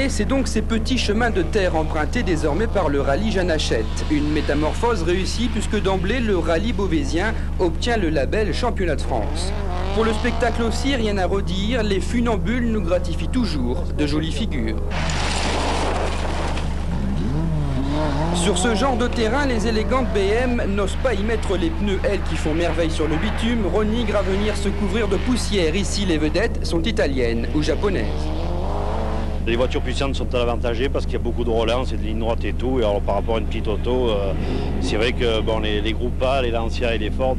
C'est donc ces petits chemins de terre empruntés désormais par le rallye Jeanne Hachette. Une métamorphose réussie puisque d'emblée le rallye beauvaisien obtient le label Championnat de France. Pour le spectacle aussi, rien à redire, les funambules nous gratifient toujours de jolies figures. Sur ce genre de terrain, les élégantes BM n'osent pas y mettre les pneus, elles qui font merveille sur le bitume, renigrent à venir se couvrir de poussière. Ici, les vedettes sont italiennes ou japonaises. Les voitures puissantes sont avantagées parce qu'il y a beaucoup de relance et de lignes droites et tout. Et alors par rapport à une petite auto, c'est vrai que bon, les groupes A, les Lancia et les Ford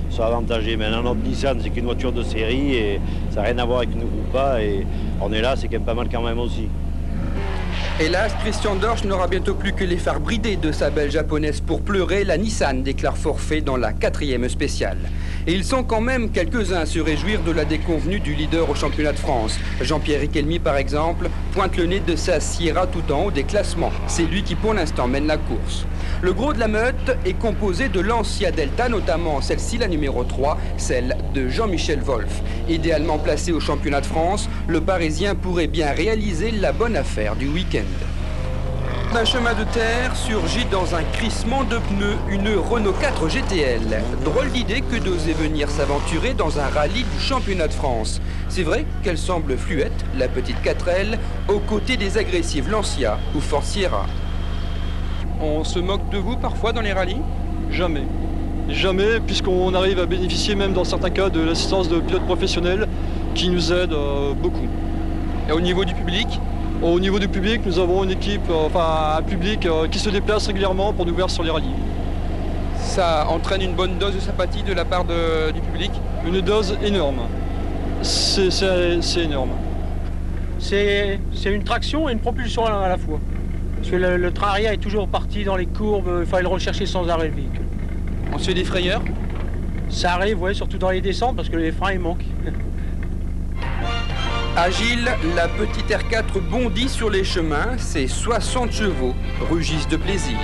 sont avantagés. Mais notre Nissan, c'est qu'une voiture de série et ça n'a rien à voir avec une groupe A. Et on est là, c'est quand même pas mal quand même aussi. Hélas, Christian Dorsch n'aura bientôt plus que les phares bridés de sa belle japonaise pour pleurer. La Nissan déclare forfait dans la 4e spéciale. Et ils sont quand même quelques-uns à se réjouir de la déconvenue du leader au championnat de France. Jean-Pierre Riquelme, par exemple, pointe le nez de sa Sierra tout en haut des classements. C'est lui qui, pour l'instant, mène la course. Le gros de la meute est composé de Lancia Delta, notamment celle-ci, la numéro 3, celle de Jean-Michel Wolf. Idéalement placé au championnat de France, le Parisien pourrait bien réaliser la bonne affaire du week-end. Un chemin de terre surgit dans un crissement de pneus, une Renault 4 GTL. Drôle d'idée que d'oser venir s'aventurer dans un rallye du championnat de France. C'est vrai qu'elle semble fluette, la petite 4L, aux côtés des agressives Lancia ou Ford Sierra. On se moque de vous parfois dans les rallyes? Jamais. Jamais, puisqu'on arrive à bénéficier même dans certains cas de l'assistance de pilotes professionnels qui nous aident beaucoup. Et au niveau du public? Au niveau du public, nous avons une équipe, un public qui se déplace régulièrement pour nous voir sur les rallyes. Ça entraîne une bonne dose de sympathie de la part du public? Une dose énorme. C'est énorme. C'est une traction et une propulsion à la fois. Parce que le train arrière est toujours parti dans les courbes, il fallait le rechercher sans arrêt le véhicule. On se fait des frayeurs? Ça arrive, ouais, surtout dans les descentes parce que les freins ils manquent. Agile, la petite R4 bondit sur les chemins, ses 60 chevaux rugissent de plaisir.